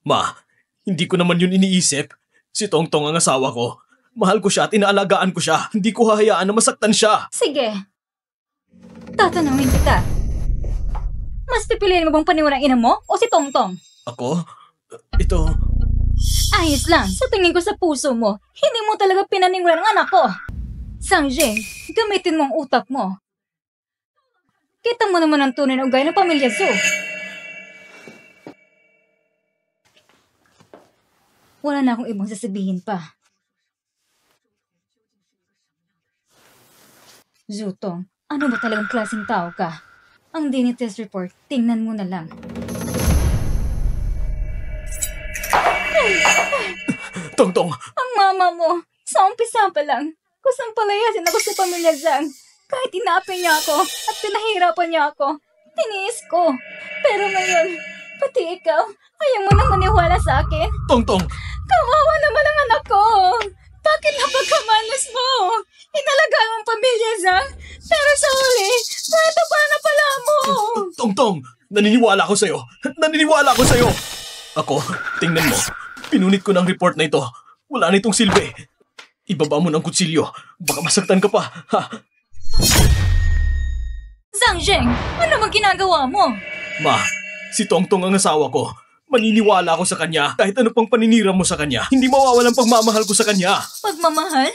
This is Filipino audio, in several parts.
Ma, hindi ko naman yun iniisip. Si Tongtong ang asawa ko. Mahal ko siya at inaalagaan ko siya. Hindi ko hahayaan na masaktan siya. Sige. Tatanungin kita. Mas pipiliin mo bang paniwalang ina mo o si Tongtong? Ako? Ito... Ayos lang. Sa tingin ko sa puso mo, hindi mo talaga pinaniwalaan ang anak ko. Sangjing, gamitin mo ang utak mo. Kita mo naman ang tunay na ugay ng pamilya Zhou. Wala na akong ibang sasabihin pa. Zutong, ano ba talagang klaseng tao ka? Ang DNA test report, tingnan mo na lang. Tongtong! Ang mama mo, sa umpisa pa lang, kusang palayasin ako sa pamilya Zhang. Kahit inaapi niya ako at pinahirapan niya ako, tiniis ko. Pero ngayon, pati ikaw, ayaw mo nang maniwala sa akin. Tongtong! Kawawa naman ang anak ko. Bakit napagkamalas mo? Inalagaan mo ang pamilya Zhang, pero sa huli, kwento pa na pala mo. Tongtong! Naniniwala ako sa'yo! Naniniwala ako sa'yo! Ako, tingnan mo. Pinunit ko ng report na ito. Wala na itong silbi. Ibaba mo ng kutsilyo. Baka masaktan ka pa. Ha? Zhang Zheng, ano bang ginagawa mo? Ma, si Tongtong ang asawa ko. Maniniwala ako sa kanya kahit ano pang paninira mo sa kanya. Hindi mawawalan pagmamahal ko sa kanya. Pagmamahal?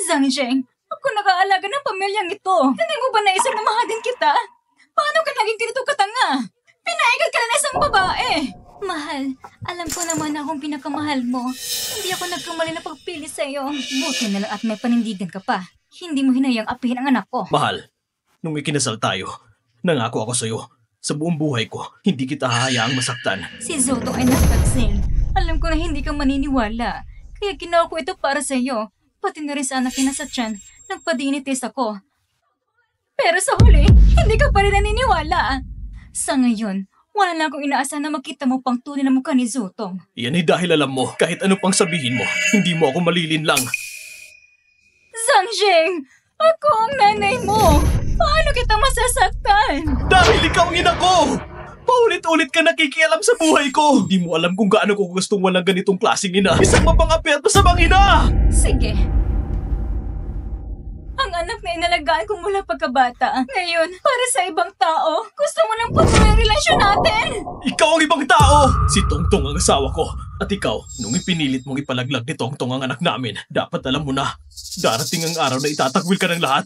Zhang Zheng, ako nag-aalaga ng pamilyang ito. Hindi mo ba naisip na mahadin kita? Paano ka naging ganito katanga? Pinaigal ka na ng isang babae. Mahal, alam ko naman na akong pinakamahal mo. Hindi ako nagkamali na pagpili sa'yo. Buti na lang at may panindigan ka pa. Hindi mo hinayang apihin ang anak ko. Mahal, nung may kinasal tayo, nangako ako sa'yo. Sa buong buhay ko, hindi kita hahayaang masaktan. Si Zoto ay nagtaksil. Alam ko na hindi ka maniniwala. Kaya ginawa ko ito para sa'yo. Pati na rin sa anak na sa tiyan, nagpadinitis ako. Pero sa huli, hindi ka pa rin naniniwala. Sa ngayon, wala na akong inaasahan na makita mo pang tunay na mukha ni Zotong. Yan ay dahil alam mo, kahit ano pang sabihin mo, hindi mo ako malilinlang. Zhang Zheng, ako ang nanay mo. Paano kita masasaktan? Dahil ikaw ang ina ko! Paulit-ulit ka nakikialam sa buhay ko! Hindi mo alam kung gaano ko gustong walang ganitong klaseng ina. Isang mapangapi at masamang ina! Sige. Ang anak na inalagaan ko mula pagkabata. Ngayon, para sa ibang tao, gusto mo nang patuloy ang relasyon natin! Ikaw ang ibang tao! Si Tongtong ang asawa ko. At ikaw, nung ipinilit mong ipalaglag ni Tongtong ang anak namin, dapat alam mo na, darating ang araw na itatagwil ka ng lahat.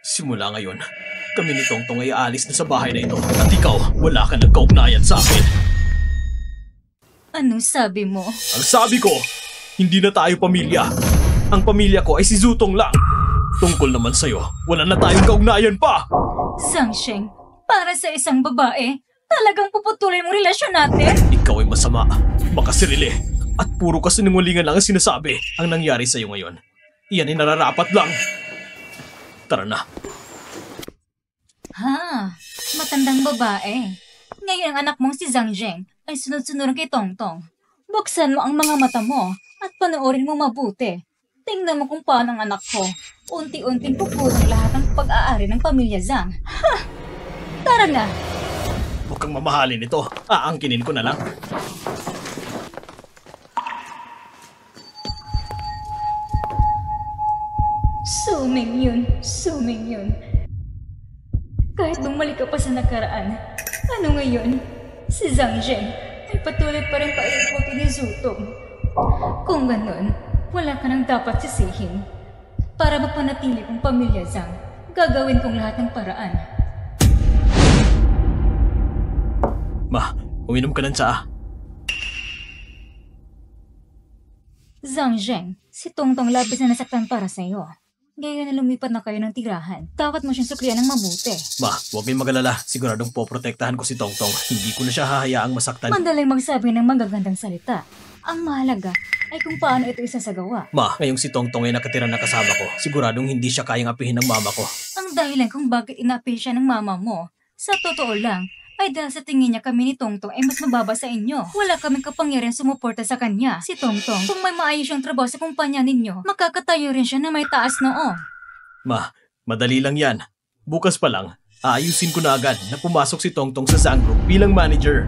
Simula ngayon, kami ni Tongtong ay aalis na sa bahay na ito. At ikaw, wala ka ng kaugnayan sa akin. Anong sabi mo? Ang sabi ko, hindi na tayo pamilya. Ang pamilya ko ay si Zutong lang. Tungkol naman sa'yo, wala na tayong kaugnayan pa. Zhang Zheng, para sa isang babae, talagang puputulin mo relasyon natin? Ikaw ay masama, makasirili, at puro kasinungalingan lang ang sinasabi ang nangyari sa'yo ngayon. Iyan ay nararapat lang. Tara na. Ha, matandang babae. Ngayon ang anak mong si Zhang Zheng ay sunod-sunod kay Tongtong. Buksan mo ang mga mata mo at panoorin mo mabuti. Tingnan mo kung paano ang anak ko. Unti-unting pupulong lahat ng pag-aari ng pamilya Zhang. Ha! Tara na! Huwag kang mamahalin ito. Aangkinin ko na lang. Suming yun. Kahit bumalik ka pa sa nakaraan, ano ngayon? Si Zhang Zheng ay patuloy pa rin paikutin ni Zutong. Kung ganun, wala ka nang dapat sisihin. Para mapanatili kong pamilya Zhang, gagawin kong lahat ng paraan. Ma, uminom ka ng tsaa. Zhang Zheng, si Tongtong labis na nasaktan para sa'yo. Ngayon na lumipat na kayo ng tirahan, dapat mo siyang suklian ng mabuti. Ma, huwag kayong magalala. Siguradong poprotektahan ko si Tongtong. Hindi ko na siya hahayaang masaktan. Mandaling magsabi ng magagandang salita. Ang mahalaga ay kung paano ito isasagawa. Ma, ngayong si Tongtong ay nakatira na kasama ko, siguradong hindi siya kayang apihin ng mama ko. Ang dahilan kung bakit inapi siya ng mama mo, sa totoo lang, ay dahil sa tingin niya kami ni Tongtong ay mas mababa sa inyo. Wala kaming kapangyarihan sumuporta sa kanya. Si Tongtong, kung may maayos siyang trabaho sa kumpanya ninyo, makakatayo rin siya na may taas noo. Ma, madali lang yan. Bukas pa lang, Aayusin ko na agad na pumasok si Tongtong sa Zhang Group bilang manager.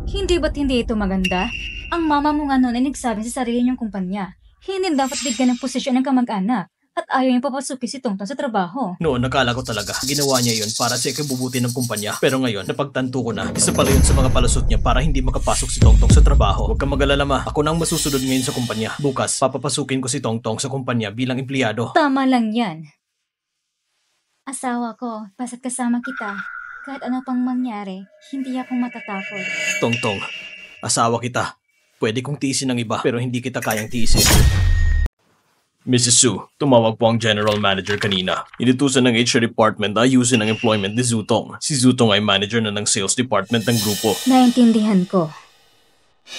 Hindi ba't hindi ito maganda? Ang mama mo nga noon ay nagsabi sa sarili niyang kumpanya. Hindi dapat bigyan ng posisyon ng kamag-anak. At ayaw niyang papasukin si Tongtong sa trabaho. Noon, nakala ko talaga ginawa niya yun para sa ikabubuti ng kumpanya. Pero ngayon, napagtanto ko na isa pala yun sa mga palusot niya para hindi makapasok si Tongtong sa trabaho. Huwag kang mag-alala ma, ako na ang masusunod ngayon sa kumpanya. Bukas, papapasukin ko si Tongtong sa kumpanya bilang empleyado. Tama lang yan. Asawa ko, basta't kasama kita. Kahit ano pang mangyari, hindi ako matatakot. Tongtong, asawa kita. Pwede kong tiisin ng iba pero hindi kita kayang tiisin. Mrs. Su, tumawag po ang General Manager kanina. Inutusan ng HR Department na ayusin ang employment ni Zutong. Si Zutong ay manager na ng Sales Department ng grupo. Naintindihan ko.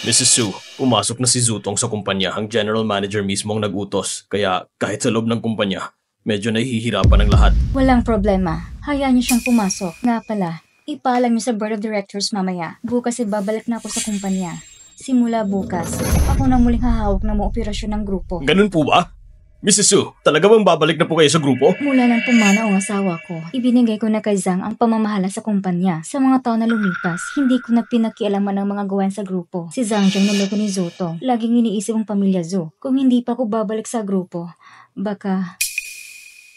Mrs. Su, pumasok na si Zutong sa kumpanya. Ang General Manager mismo ang nag-utos. Kaya kahit sa loob ng kumpanya, medyo nahihirapan ang lahat. Walang problema. Hayaan niyo siyang pumasok. Nga pala, ipaalam niyo sa Board of Directors mamaya. Bukas ibabalik na ako sa kumpanya. Simula bukas, ako na muling hahawak ng mga operasyon ng grupo. Ganun po ba? Mrs. Su, talaga bang babalik na po kayo sa grupo? Mula nang pumanaw ang asawa ko, ibinigay ko na kay Zhang ang pamamahala sa kumpanya. Sa mga taon na lumipas, hindi ko na pinakialaman ang mga gawain sa grupo. Si Zhang Zhang naloko ni Zutong. Laging iniisip ang pamilya Zhu. Kung hindi pa ako babalik sa grupo, baka...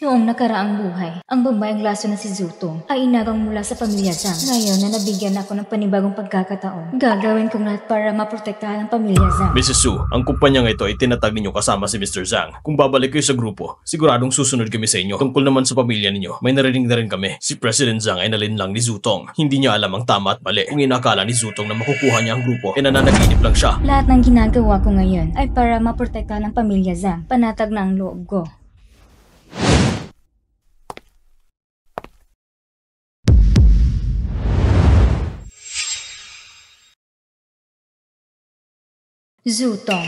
Noong nakaraang buhay, ang babaeng laso na si Zutong ay inagang mula sa pamilya Zhang. Ngayon na nabigyan ako ng panibagong pagkakataon, gagawin kong lahat para maprotektahan ang pamilya Zhang. Mrs. Su, ang kumpanyang ito ay tinatag ninyo kasama si Mr. Zhang. Kung babalik kayo sa grupo, siguradong susunod kami sa inyo. Tungkol naman sa pamilya ninyo, may narinig na rin kami. Si President Zhang ay nalinlang ni Zutong. Hindi niya alam ang tama at mali. Kung inakala ni Zutong na makukuha niya ang grupo, nananaginip lang siya. Lahat ng ginagawa ko ngayon ay para maprotektahan ang pamilya Zhang. Panatag na ang loob ko. Zutong,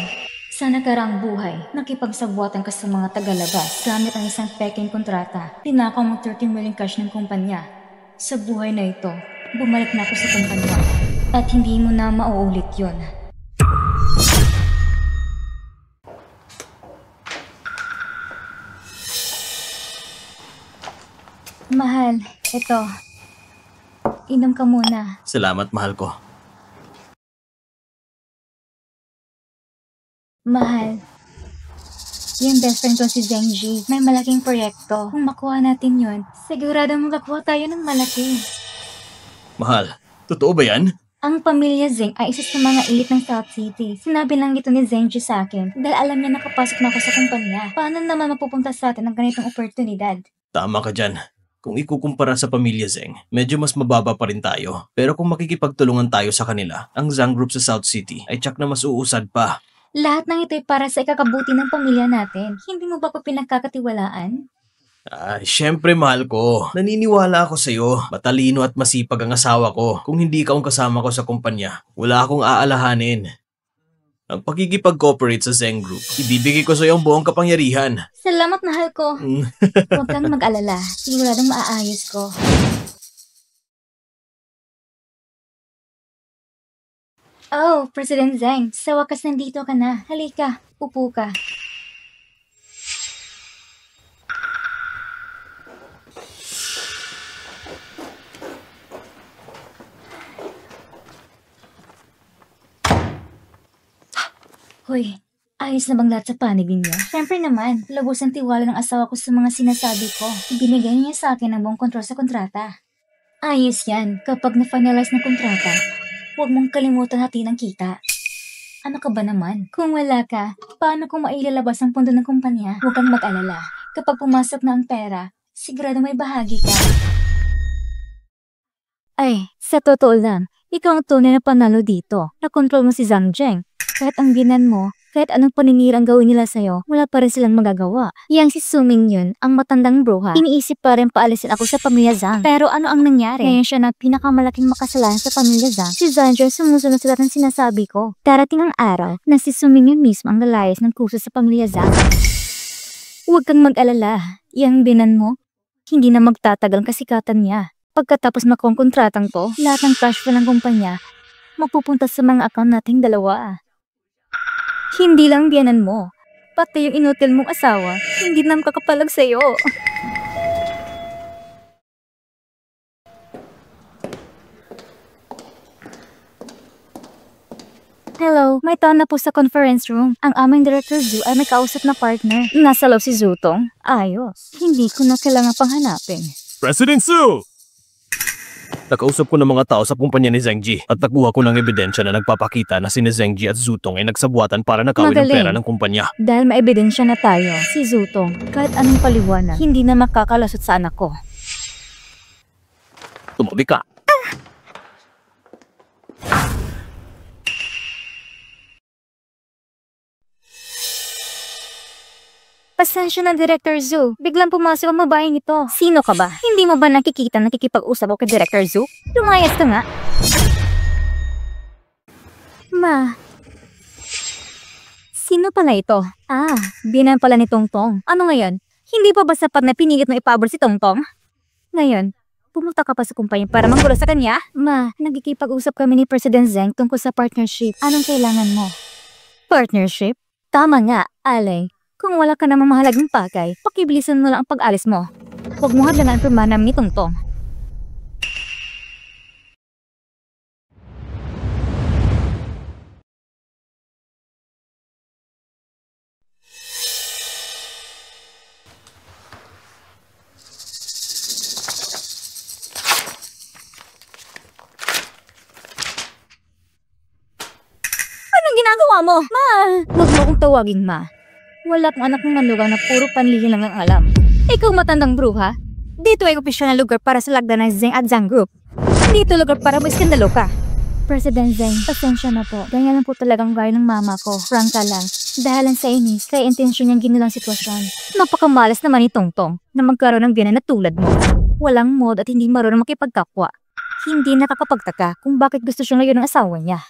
sa nakaraang buhay, nakipagsabuatan ka sa mga tagalabas gamit ang isang peking kontrata. Tinakaw mo 30 million cash ng kumpanya. Sa buhay na ito, bumalik na ako sa kumpanya at hindi mo na mauulit yon. Mahal, ito. Inom ka muna. Salamat, mahal ko. Mahal, yung best friend ko si Zenji, may malaking proyekto. Kung makuha natin yun, sigurado makakuha tayo ng malaki. Mahal, totoo ba yan? Ang pamilya Zeng ay isa sa mga elite ng South City. Sinabi lang ito ni Zenji sa akin dahil alam niya nakapasok na ako sa kumpanya. Paano naman mapupunta sa atin ang ganitong oportunidad? Tama ka dyan. Kung ikukumpara sa pamilya Zeng, medyo mas mababa pa rin tayo. Pero kung makikipagtulungan tayo sa kanila, ang Zhang Group sa South City ay tsak na mas uusad pa. Lahat ng ito ay para sa ikakabuti ng pamilya natin. Hindi mo ba ko pinagkakatiwalaan? Syempre mahal ko. Naniniwala ako sa'yo. Matalino at masipag ang asawa ko. Kung hindi ka ang kasama ko sa kumpanya, wala akong aalahanin. Ang pagkikipag-cooperate sa Zeng Group, ibibigay ko sa'yo ang buong kapangyarihan. Salamat, mahal ko. Huwag kang mag-alala. Siguradong maaayos ko. Oh, President Zhang, sa wakas nandito ka na. Halika, upo ka. Hoy, ayos na bang lahat sa panig ninyo? Siyempre naman, lubos ang tiwala ng asawa ko sa mga sinasabi ko. Ibinigay niya sa akin ang buong kontrol sa kontrata. Ayos yan, kapag na-finalize ng kontrata, huwag mong kalimutan hati ng kita. Ano ka ba naman? Kung wala ka, paano kung mailalabas ang pundo ng kumpanya? Huwag kang mag-alala. Kapag pumasok na ang pera, sigurado may bahagi ka. Ay, sa totoo lang, ikaw ang tunay na panalo dito. Nakontrol mo si Zhang Zheng. Kahit ang binan mo, kahit anong paninirang gawin nila sa'yo, wala pa rin silang magagawa. Yang si Suming yun, ang matandang bruha, iniisip pa rin paalisin ako sa pamilya Zhang. Pero ano ang nangyari? Ngayon siya na pinakamalaking makasalanan sa pamilya Zhang. Si Zhang Zheng sumusunod sa lahat ng sinasabi ko. Darating ang araw na si Suming yun mismo ang lalayas ng kusa sa pamilya Zhang. Huwag kang mag-alala. Yang binan mo, hindi na magtatagal ang kasikatan niya. Pagkatapos makuha ang kontratang to, lahat ng cash flow ng kumpanya magpupunta sa mga account nating dalawa. Hindi lang biyanan mo, pati yung inutil mong asawa, hindi na makakapalag sa'yo. Hello, may tao na po sa conference room. Ang aming Director Zhu ay may kausap na partner. Nasa loob si Zutong. Ayos. Hindi ko na kailangan panghanapin. President Su! Nakausap ko ng mga tao sa kumpanya ni Zhengji at nakuha ko ng ebidensya na nagpapakita na sina Zhengji at Zutong ay nagsabuatan para nakawin ng Magaling. pera ng kumpanya. Dahil may ebidensya na tayo, si Zutong, kahit anong paliwanag, hindi na makakalasot sa anak ko. Tumabi ka. Pasensya na, Director Zhu. Biglang pumasok ang babaeng ito. Sino ka ba? Hindi mo ba nakikipag-usap ako kay Director Zhu? Lumayas ka nga. Ma. Sino pala ito? Binan pala ni Tongtong. Ano ngayon? Hindi pa ba sapat na pinilit mo ipabor si Tongtong? Ngayon, pumunta ka pa sa kumpanya para manggulo sa kanya? Ma, nagkikipag-usap kami ni President Zheng tungkol sa partnership. Anong kailangan mo? Partnership? Tama nga, Alay. Kung wala ka namang mahalagang bagay, pakibilisan mo lang ang pag-alis mo. Huwag mo hadlangan ang pirma namin ni Tongtong. Anong ginagawa mo? Ma! Huwag mo akong tawagin, Ma. Wala akong anak ng manugang na puro panlihin lang ang alam. Ikaw matandang bruha. Dito ay opisyal na lugar para sa lagda ng Zheng at Zhang Group. Dito lugar para maiskandalo ka. President Zheng, pasensya na po. Ganyan lang po talagang gaya ng mama ko. Franka lang. Dahilan sa inis, kaya intensyon niyang ginulang sitwasyon. Napakamalas naman ni Tongtong na magkaroon ng biyanan na tulad mo. Walang mod at hindi marunong makipagkapwa. Hindi nakakapagtaka kung bakit gusto siyang ngayon ng asawa niya.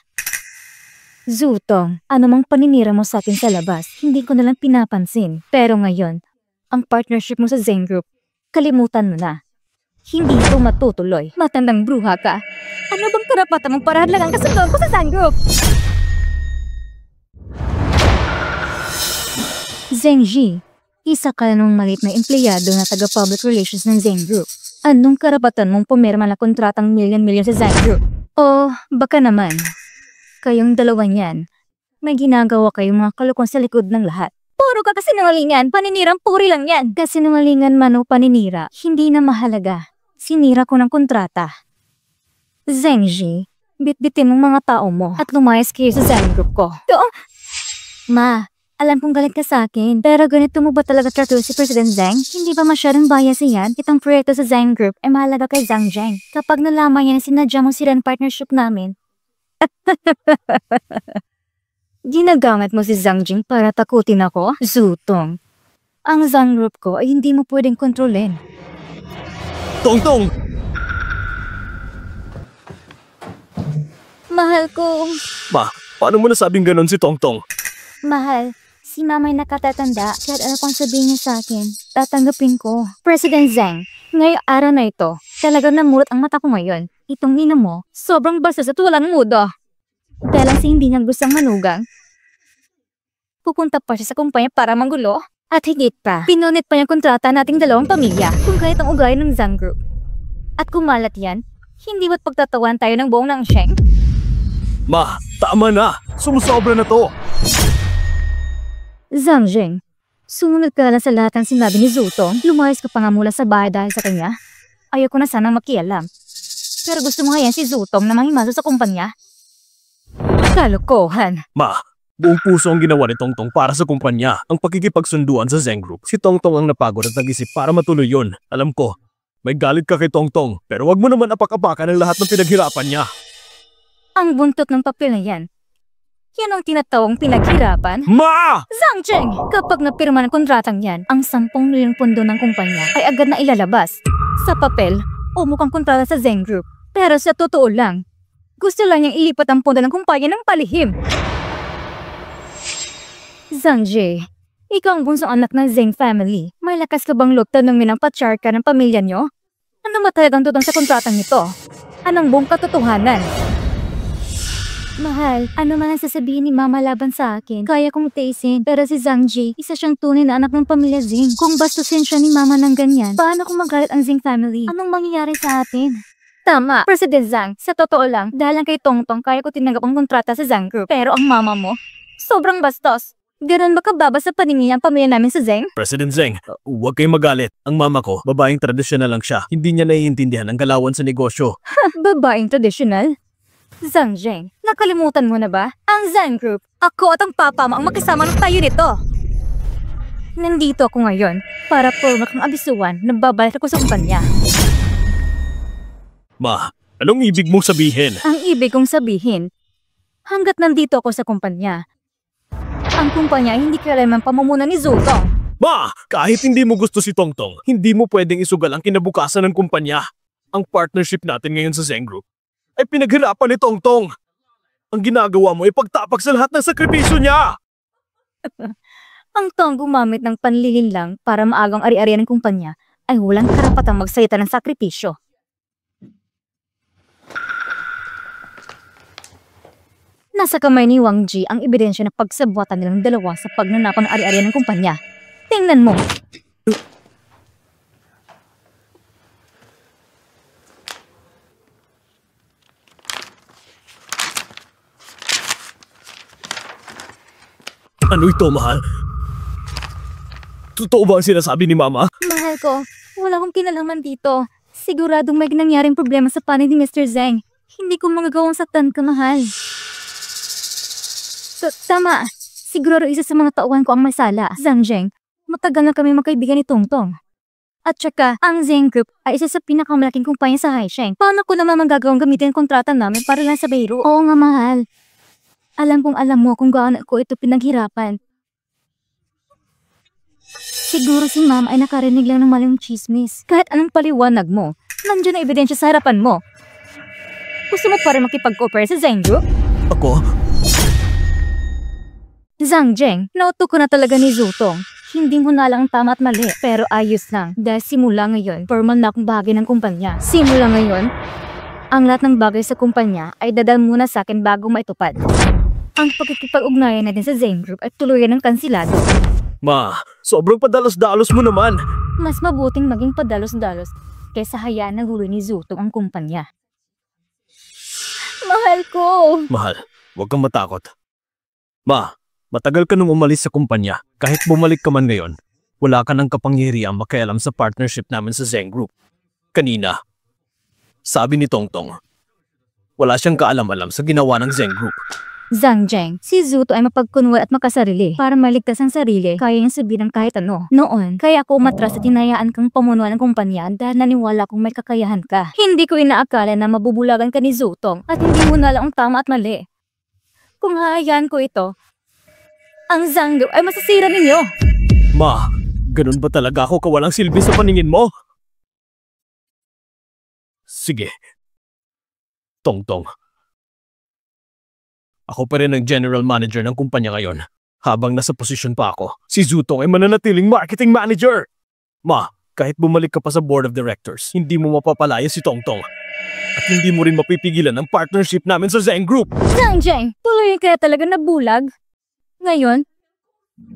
Zutong, anumang paninira mo sa akin sa labas, hindi ko nalang pinapansin. Pero ngayon, ang partnership mo sa Zheng Group, kalimutan mo na. Hindi ito matutuloy. Matandang bruha ka. Ano bang karapatan mong para hadlangan ang kasunduan ko sa Zheng Group? Zhengji, isa ka na nung maliit na empleyado na taga-public relations ng Zheng Group. Anong karapatan mong pumirma na kontratang milyon-milyon sa Zheng Group? O baka naman, kayong dalawa niyan, may ginagawa kayong mga kalukon sa likod ng lahat. Puro ka kasinungalingan, paninirang puri lang yan. Kasinungalingan man o paninira, hindi na mahalaga. Sinira ko ng kontrata. Zhengji, bitbitin mong mga tao mo at lumayas kayo sa Zheng Group ko. Ma, alam kong galit ka sa akin, pero ganito mo ba talaga trato si President Zheng? Hindi ba masyadong bias yan? Itong proyekto sa Zheng Group ay mahalaga kay Zhang Zheng. Kapag nalaman niya na sinadya mo sila ng partnership namin, ginagamit mo si Zhang Jing para takutin ako? Zutong, ang Zhang Group ko ay hindi mo pwedeng kontrolin. Tongtong! Mahal ko. Ma, paano mo nasabing ganon si Tongtong? Mahal, si mama'y nakatatanda. Kahit ano pang sabihin niya sa akin, tatanggapin ko. President Zheng, ngayong araw na ito, talagang namulot ang mata ko ngayon. Itong ina mo, sobrang bastos at walang mudo. Dahil lang sa hindi niya gustong manugang, pupunta pa siya sa kumpanya para manggulo. At higit pa, pinunit pa niyang kontrata nating dalawang pamilya kung kahit ang ugali ng Zhang Group. At kumalat yan, hindi ba't pagtatawan tayo ng buong ng Sheng? Ma, tama na! Sumusobra na to! Zhang Jing, sumunod ka lang sa lahat ng sinabi ni Zutong. Lumayas ka pa nga mula sa bahay dahil sa kanya. Ayoko na sanang makialam. Pero gusto mo nga yan si Zutong na manghimaso sa kumpanya? Kalokohan. Ma, buong puso ang ginawa ni Tongtong para sa kumpanya. Ang pakikipagsunduan sa Zheng Group. Si Tongtong ang napagod at nag-isip para matuloy yun. Alam ko, may galit ka kay Tongtong. Pero wag mo naman apak-apakan ang lahat ng pinaghirapan niya. Ang buntot ng papel na yan. Yan ang tinatawang pinaghirapan. Ma! Zhang Zheng, kapag napirma ng kontratang yan, ang 10 milyong pondo ng kumpanya ay agad na ilalabas. Sa papel, umukhang kontrata sa Zheng Group. Pero sa totoo lang, gusto lang niyang ilipat ang pondo ng kumpanya ng palihim. Zhang Ji, ikaw ang bunsong anak ng Zheng family. May lakas ka bang loob tanungin ang patriarka ng pamilya niyo? Ano ba talagang tutong sa kontratang ito? Anong buong katotohanan? Mahal, ano man ang sasabihin ni Mama laban sa akin, kaya kong taisin. Pero si Zhang Ji, isa siyang tunay na anak ng pamilya Zheng. Kung bastusin siya ni Mama ng ganyan, paano kung magalit ang Zheng family? Anong mangyayari sa atin? Tama, President Zhang. Sa totoo lang, dahil lang kay Tongtong kaya ko tinanggap ang kontrata sa Zhang Group. Pero ang mama mo, sobrang bastos. Ganon ba kababa sa paningin ang pamilya namin sa Zhang? President Zeng, huwag kayong magalit. Ang mama ko, babaeng tradisyonal lang siya. Hindi niya naiintindihan ang galawan sa negosyo. Babaeng tradisyonal? Zhang Zheng, nakalimutan mo na ba? Ang Zhang Group, ako at ang papa mo ang makisama ng tayo nito. Nandito ako ngayon para formal kang abisuan na babalik ako sa kumpanya. Ma, anong ibig mong sabihin? Ang ibig kong sabihin, hanggat nandito ako sa kumpanya, ang kumpanya ay hindi kailanman pamumuno ni Zutong. Ma, kahit hindi mo gusto si Tongtong, hindi mo pwedeng isugal ang kinabukasan ng kumpanya. Ang partnership natin ngayon sa Zeng Group ay pinaghirapan ni Tongtong. Ang ginagawa mo ay pagtapak sa lahat ng sakripisyo niya. Ang taong gumamit ng panlilin lang para maagang ari-arian ng kumpanya ay walang karapatang magsalita ng sakripisyo. Nasa kamay ni Wang Ji ang ebidensya na pagsabwatan nilang dalawa sa pagnanakaw ng ari-arian ng kumpanya. Tingnan mo. Ano ito, mahal? Totoo ba ang sinasabi ni Mama? Mahal ko, wala akong kinalaman dito. Siguradong may nangyaring problema sa panig ni Mr. Zhang. Hindi ko magagawang saktan ka, mahal. Tama. Siguro isa sa mga tauhan ko ang masala. Zhang Zheng, matagal na kami magkaibigan ni Tongtong. At saka, ang Zheng Group ay isa sa pinakamalaking kumpanya sa Haisheng. Paano ko naman magagawang gamitin ang kontrata namin para lang sa Beirut? Oo nga, mahal. Alam kong alam mo kung gaano ko ito pinaghirapan. Siguro si Ma'am ay nakarinig lang ng maling chismis. Kahit anong paliwanag mo, nandiyan ang ebidensya sa harapan mo. Gusto mo pa rin makipag-cooperate sa Zheng Group? Ako? Zhang Zheng, nauto ko na talaga ni Zutong. Hindi mo na lang tama at mali, pero ayos lang. Dahil simula ngayon, formal na akong bahagi ng kumpanya. Simula ngayon, ang lahat ng bagay sa kumpanya ay dadal muna sa akin bago maitupad. Ang pagkikipag-ugnayan natin sa Zheng Group ay tuluyan ng kansilado. Ma, sobrang padalos-dalos mo naman. Mas mabuting maging padalos-dalos kaysa hayaan na huli ni Zutong ang kumpanya. Mahal ko! Mahal, huwag kang matakot. Ma, matagal ka nung umalis sa kumpanya. Kahit bumalik ka man ngayon, wala ka ng kapangyarihang makialam sa partnership namin sa Zheng Group. Kanina, sabi ni Tongtong, wala siyang kaalam-alam sa ginawa ng Zheng Group. Zhang Zheng, si Zuto ay mapagkunwal at makasarili. Para maligtas ang sarili, kaya niyang sabihin ng kahit ano. Noon, kaya ako umatras at tinayaan kang pamunuan ng kumpanya dahil naniwala kong may kakayahan ka. Hindi ko inaakala na mabubulagan ka ni Zutong at hindi mo na lang ang tama at mali. Kung hahayaan ko ito, ang Zhang Group ay masasira ninyo. Ma, ganun ba talaga ako kawalang silbi sa paningin mo? Sige. Tongtong. Ako pa rin ang general manager ng kumpanya ngayon. Habang nasa posisyon pa ako, si Zutong ay mananatiling marketing manager. Ma, kahit bumalik ka pa sa board of directors, hindi mo mapapalaya si Tongtong. At hindi mo rin mapipigilan ang partnership namin sa Zheng Group. Zhang Zheng, tuloy kaya talaga nabulag. Ngayon,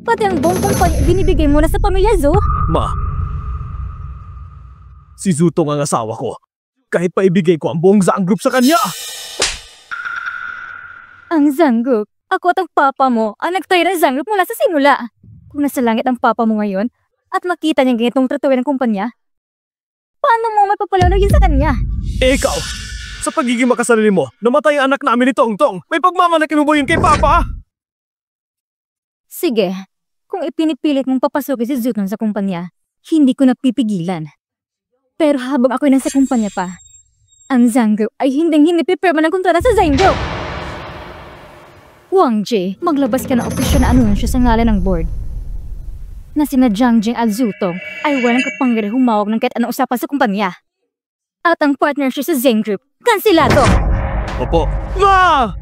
pati ang buong kumpanya binibigay mo na sa pamilya Zhu. Ma, si Zutong ang asawa ko. Kahit pa ibigay ko ang buong Zhang Group sa kanya. Ang Zhang Group, ako at ang papa mo ang nagtayo ng Zhang Group mula sa simula. Kung nasa langit ang papa mo ngayon at makita niya ganitong tratuhin ng kumpanya, paano mo mapapalawagin sa kanya? Eh ikaw, sa pagiging makasarili mo, namatay ang anak namin ni Tongtong. May pagmamalaki mo ba yun kay Papa? Sige, kung ipinipilit mong papasukin si Zutong sa kumpanya, hindi ko napipigilan. Pero habang ako'y nasa kumpanya pa, ang Zhang Group ay hindi pipirma ng kontrata sa Zheng Group. Wang Ji, maglabas ka ng opisyal na anunsyo sa ngalan ng board na sina Zhang Jing at Zutong ay walang kapangyarihang humawag ng kahit anong usapan sa kumpanya. At ang partnership sa Zheng Group, kansilado! Opo. Ma!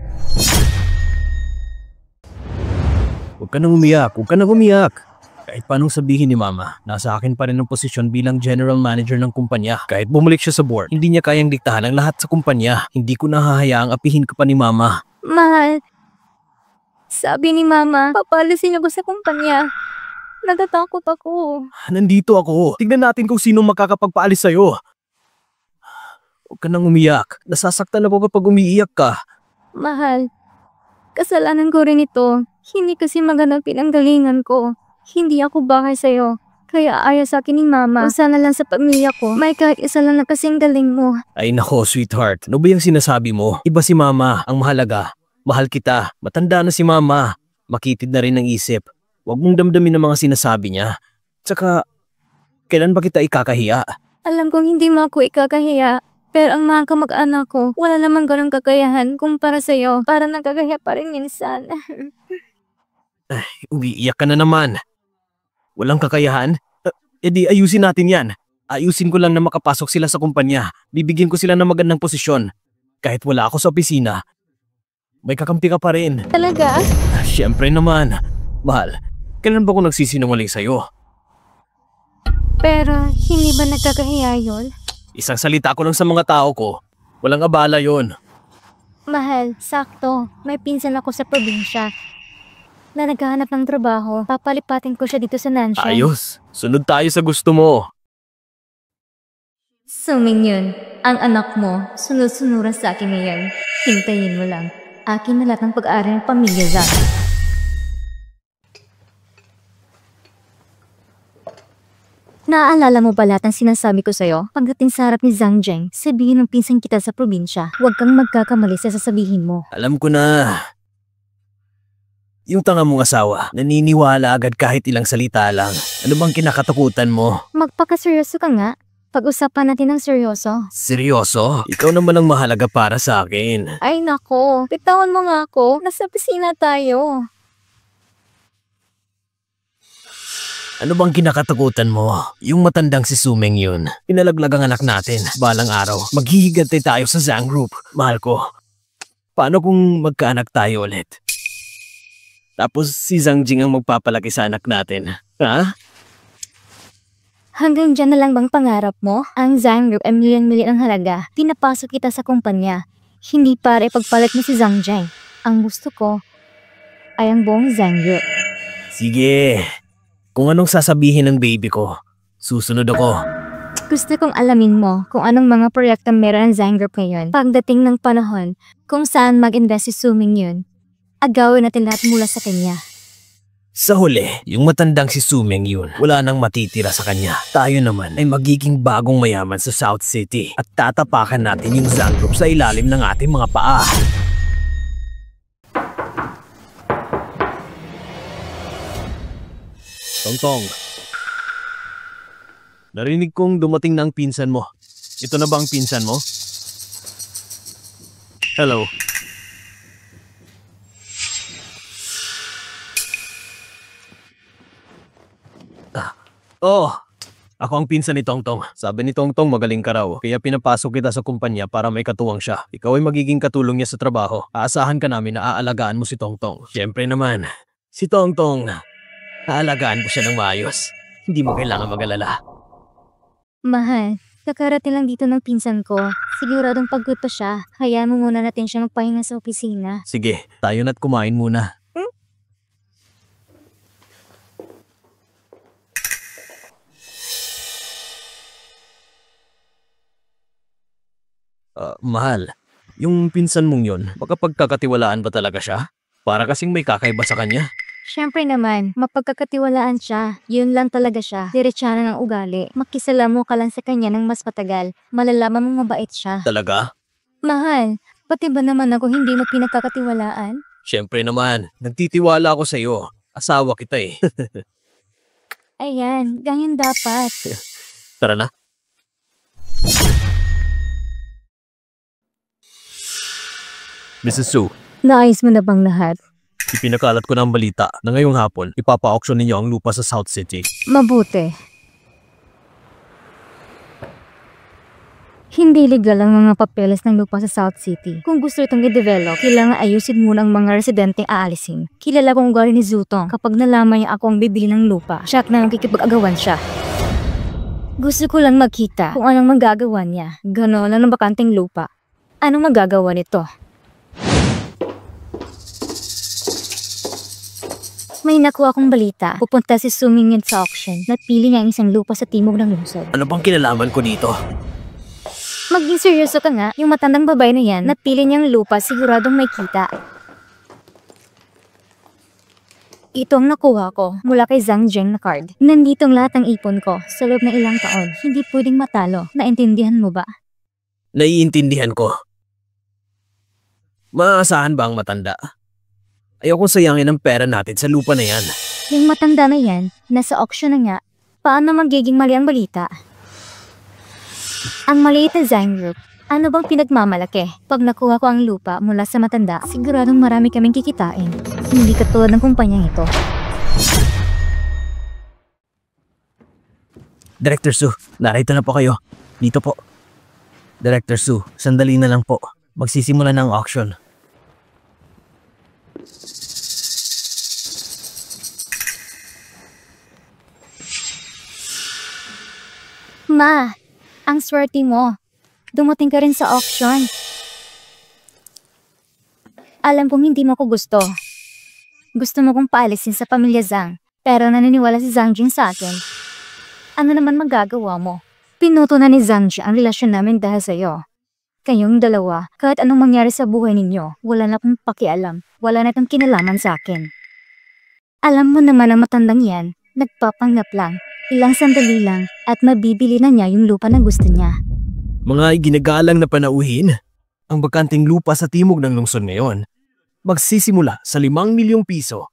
Huwag ka nang umiyak, huwag ka nang umiyak. Kahit paanong sabihin ni Mama, nasa akin pa rin ang posisyon bilang general manager ng kumpanya. Kahit bumalik siya sa board, hindi niya kayang diktahan ang lahat sa kumpanya. Hindi ko nahahayaang apihin ka pa ni Mama. Mahal, sabi ni Mama, papalisin ako sa kumpanya. Natatakot ako. Nandito ako. Tignan natin kung sino makakapagpaalis sa'yo. Huwag ka nang umiyak. Nasasaktan ako kapag umiiyak ka. Mahal, kasalanan ko rin ito. Hindi kasi maganda pinanggalingan ko. Hindi ako bakay sa'yo. Kaya ayaw sa akin ni Mama. Kung sana lang sa pamilya ko, may kahit isa lang na kasing galing mo. Ay nako, sweetheart. Ano ba yung sinasabi mo? Iba si Mama. Ang mahalaga. Mahal kita. Matanda na si Mama. Makitid na rin ang isip. Huwag mong damdamin ang mga sinasabi niya. Tsaka, kailan ba kita ikakahiya? Alam kong hindi mo ako ikakahiya. Pero ang mga kamag-anak ko, wala namang ganong kakayahan kumpara sa'yo. Para nagkakahiya pa rin minsan. Umiiyak ka na naman. Walang kakayahan? Edi ayusin natin yan. Ayusin ko lang na makapasok sila sa kumpanya. Bibigyan ko sila ng magandang posisyon. Kahit wala ako sa opisina, may kakampi ka pa rin. Talaga? Siyempre naman. Mahal, kailan ba ako nagsisinungaling sa'yo? Pero hindi ba nagkakahiya yun? Isang salita ko lang sa mga tao ko. Walang abala yon. Mahal, sakto. May pinsan ako sa probinsya na naghahanap ng trabaho. Papalipatin ko siya dito sa Nanshan. Ayos. Sunod tayo sa gusto mo. Suming yun. Ang anak mo, sunod-sunuran sa akin ngayon. Hintayin mo lang. Akin na lahat ng pag-aaral ng pamilya, Zach. Naaalala mo ba lahat ng sinasabi ko sa'yo? Pagdating sa harap ni Zhang Zheng, sabihin ng pinsan kita sa probinsya. Huwag kang magkakamali sa sasabihin mo. Alam ko na. Yung tanga mong asawa, naniniwala agad kahit ilang salita lang. Ano bang kinakatakutan mo? Magpakaseryoso ka nga. Pag-usapan natin ng seryoso. Seryoso? Ikaw naman ang mahalaga para sa akin. Ay nako, bitawan mo nga ako. Nasa pisina tayo. Ano bang kinakatakutan mo? Yung matandang si Sumeng yun. Pinalaglag ang anak natin. Balang araw, maghihigantay tayo sa Zhang Group. Mahal ko. Paano kung magkaanak tayo ulit? Tapos si Zhang Jing ang magpapalaki sa anak natin. Ha? Hanggang dyan na lang bang pangarap mo? Ang Zhang Group ay milyon-milyon ang halaga. Pinapasok kita sa kumpanya. Hindi para ipagpalit mo si Zhang Zheng. Ang gusto ko ay ang buong Zhang Group. Sige. Kung anong sasabihin ng baby ko, susunod ako. Gusto kong alamin mo kung anong mga proyekto meron ang Zhang Group ngayon. Pagdating ng panahon, kung saan mag-invest si Suming yun, agawin natin lahat mula sa kanya. Sa huli, yung matandang si Sumeng yun, wala nang matitira sa kanya. Tayo naman ay magiging bagong mayaman sa South City at tatapakan natin yung Zhang Group sa ilalim ng ating mga paa. Tongtong, narinig kong dumating na ang pinsan mo. Ito na ba ang pinsan mo? Hello. Ako ang pinsan ni Tongtong. Sabi ni Tongtong magaling ka raw, kaya pinapasok kita sa kumpanya para may katuwang siya. Ikaw ay magiging katulong niya sa trabaho. Aasahan ka namin na aalagaan mo si Tongtong. Siyempre naman, si Tongtong, aalagaan ko siya ng maayos. Hindi mo kailangan mag-alala. Mahal, kakarating lang dito ng pinsan ko. Siguradong pagod pa siya. Hayaan mo muna natin siya magpahinga sa opisina. Sige, tayo na't kumain muna. Mahal, yung pinsan mong yun, baka pagkakatiwalaan ba talaga siya? Para kasing may kakaiba sa kanya. Siyempre naman, mapagkakatiwalaan siya. Yun lang talaga siya. Diretsana ng ugali. Makisalamu ka lang sa kanya ng mas matagal. Malalaman mong mabait siya. Talaga? Mahal, pati ba naman ako hindi mo pinagkakatiwalaan? Siyempre naman, nagtitiwala ako sa iyo. Asawa kita eh. Ayan, ganyan dapat. Tara na. Mrs. Su, Naayos mo na bang lahat? ipinakalat ko na ang balita na ngayong hapon ipapa-auction ninyo ang lupa sa South City. Mabuti. Hindi legal ang mga papeles ng lupa sa South City. Kung gusto itong i-develop, kailangan ayusin muna ang mga residenteng aalisin. Kilala kong ugali ni Zutong. Kapag nalaman niya ako ang bibili ng lupa, siya na kikipag-agawan siya. Gusto ko lang makita kung anong magagawa niya. Ganon lang ng bakanting lupa. Anong magagawa nito? May nakuha akong balita. Pupunta si Sumingin sa auction. Napili niya ang isang lupa sa timog ng lungsod. Ano bang kinalaman ko dito? Maging seryoso ka nga, yung matandang babae na yan, napili niyang lupa siguradong may kita. Ito ang nakuha ko mula kay Zhang Zheng na card. Nandito ang lahat ng ipon ko sa loob ng ilang taon. Hindi pwedeng matalo. Naintindihan mo ba? Naiintindihan ko. Maaasahan ba ang matanda? Ayokong sayangin ang pera natin sa lupa na yan. Yung matanda na yan, nasa auction na nga. Paano magiging mali ang balita? Ang maliit na Zhang Group, ano bang pinagmamalaki? Pag nakuha ko ang lupa mula sa matanda, siguradong marami kaming kikitain. Hindi katulad ng kumpanyang ito. Director Su, narito na po kayo. Dito po. Director Su, sandali na lang po. Magsisimula na ang auction. Ma, ang swerte mo. Dumating ka rin sa auction. Alam kong hindi mo ko gusto. Gusto mo kong paalisin sa pamilya Zhang, pero naniniwala si Zhang Jing sa akin. Ano naman magagawa mo? Pinuto na ni Zhang Jing ang relasyon namin dahil sa'yo. Kayong dalawa, kahit anong mangyari sa buhay ninyo, wala na akong pakialam. Wala na itong kinalaman sa akin. Alam mo naman ang matandang yan, nagpapanggap lang. Ilang sandali lang at mabibili na niya yung lupa na gusto niya. Mga ginagalang na panauhin, ang bakanting lupa sa timog ng lungsod ngayon, magsisimula sa 5 milyong piso.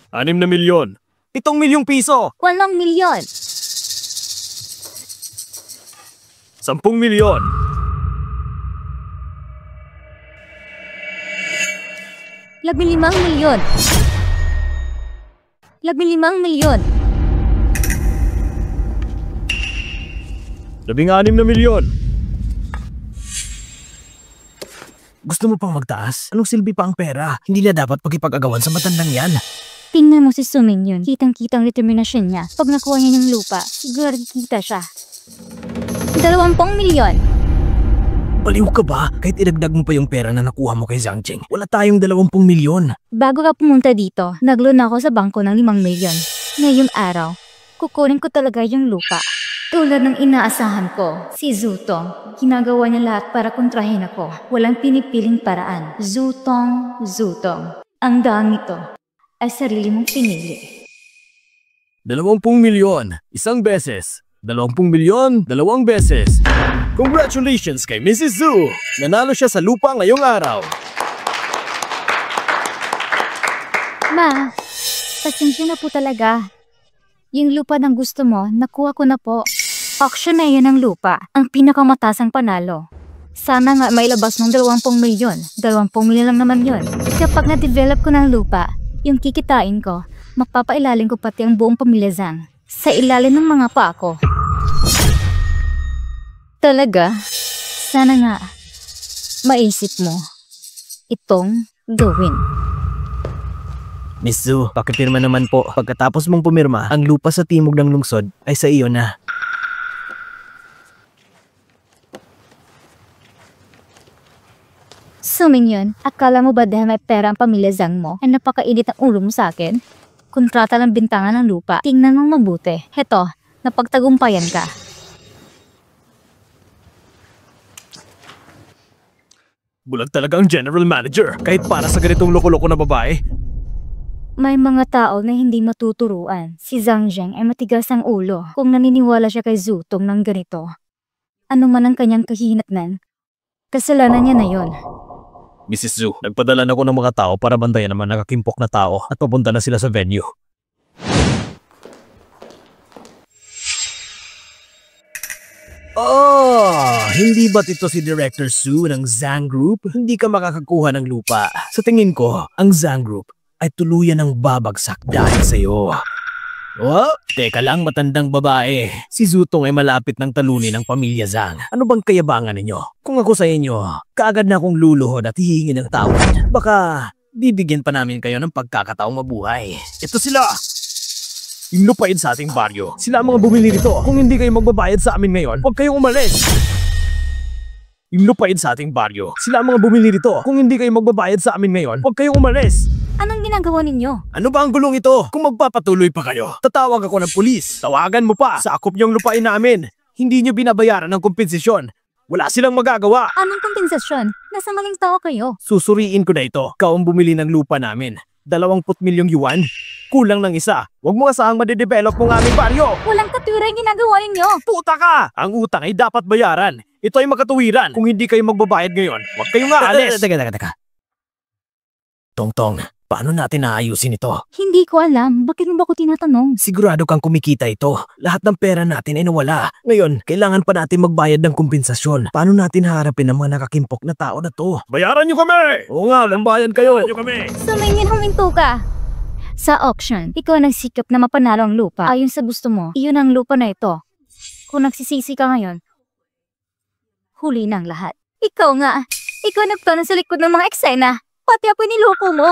6 na milyon. 7 milyong piso. 8 milyon. 10 milyon. 15 milyon. 15 milyon. 16 na milyon. Gusto mo pang magtaas? Anong silbi pa ang pera? Hindi na dapat pagkipag-agawan sa matandang yan. Tingnan mo si Suming yun. Kitang-kitang determinasyon niya. Pag nakuha niya yung lupa, siguro kita siya. 20 milyon. Baliw ka ba? Kahit idagdag mo pa yung pera na nakuha mo kay Zhang Jing, wala tayong 20 milyon. Bago ka pumunta dito, nag-loan ako sa bangko ng 5 milyon. Ngayong araw, kukunin ko talaga yung lupa. Tulad ng inaasahan ko, si Zutong, ginagawa niya lahat para kontrahin ako. Walang pinipiling paraan. Zutong. Ang daang ito ay sarili mong pinili. 20 milyon, isang beses. 20 milyon, 2 beses. Congratulations kay Mrs. Zhu! Nanalo siya sa lupa ngayong araw. Ma, pasensya na po talaga. Yung lupa ng gusto mo, nakuha ko na po. Auction na yun ang lupa, ang pinakamatasang panalo. Sana nga mailabas ng 20 milyon. 20 milyon lang naman yun. Kapag na-develop ko ng lupa, yung kikitain ko, magpapailalim ko pati ang buong pamilya Zhang. Sa ilalim ng mga pa ako. Talaga? Sana nga, maisip mo itong gawin. Miss Zhu, pakipirma naman po. Pagkatapos mong pumirma, ang lupa sa timog ng lungsod ay sa iyo na. Suming yun, akala mo ba dahil may pera ang pamilya Zhang mo ay napakainit ang ulo mo sa akin? Kontrata lang bintangan ng lupa, tingnan mong mabuti. Heto, napagtagumpayan ka. Bulag talaga ang general manager, kahit para sa ganitong loko-loko na babae. May mga tao na hindi matuturuan. Si Zhang Zheng ay matigas ang ulo kung naniniwala siya kay Zutong ng ganito. Ano man ang kanyang kahinatnan, kasalanan niya na yon. Mrs. Zhu, nagpadala na ako ng mga tao para bantayan naman nakakimpok na tao at papunta na sila sa venue. Hindi ba't ito si Director Su ng Zhang Group? Hindi ka makakakuha ng lupa. Sa tingin ko, ang Zhang Group ay tuluyan ng babagsak dahil sa'yo. Oh, teka lang matandang babae. Si Zutong ay malapit ng talunin ng pamilya Zhang. Ano bang kayabangan ninyo? Kung ako sa inyo, kaagad na akong luluhod at hihingi ng tawad. Baka bibigyan pa namin kayo ng pagkakataong mabuhay. Ito sila! Yung lupain sa ating baryo. Sila ang mga bumili rito. Kung hindi kayo magbabayad sa amin ngayon, huwag kayong umalis. Yung lupain sa ating baryo. Sila ang mga bumili rito. Kung hindi kayo magbabayad sa amin ngayon, huwag kayong umalis. Anong ginagawa ninyo? Ano ba ang gulong ito? Kung magpapatuloy pa kayo, tatawag ako ng pulis. Tawagan mo pa. Sakop niyong lupain namin. Hindi niyo binabayaran ng kompensasyon. Wala silang magagawa. Anong kompensasyon? Nasa maling tao kayo. Susuriin ko na ito. Ikaw ang bumili ng lupa namin. 20 milyong yuan? Kulang ng isa. Huwag mo asahang madedevelop mong aming baryo. Walang katwira yung ginagawa ninyo. Puta ka! Ang utang ay dapat bayaran. Ito ay makatuwiran. Kung hindi kayo magbabayad ngayon, huwag kayong aalis. Teka. Tongtong, paano natin naayusin ito? Hindi ko alam. Bakit mo ba ko tinatanong? Sigurado kang kumikita ito. Lahat ng pera natin ay nawala. Ngayon, kailangan pa natin magbayad ng kompensasyon. Paano natin haharapin ang mga nakakimpok na tao na to? Bayaran niyo kami! Oo nga, lambayan kayo. Bayaran niyo kami! Sumingin huminto ka. Sa auction, ikaw nagsikap na mapanalo ang lupa. Ayon sa gusto mo, iyon ang lupa na ito. Kung nagsisisi ka ngayon, huli ng lahat. Ikaw nga. Ikaw nagplano sa likod ng mga eksena. Pati ako niloko mo.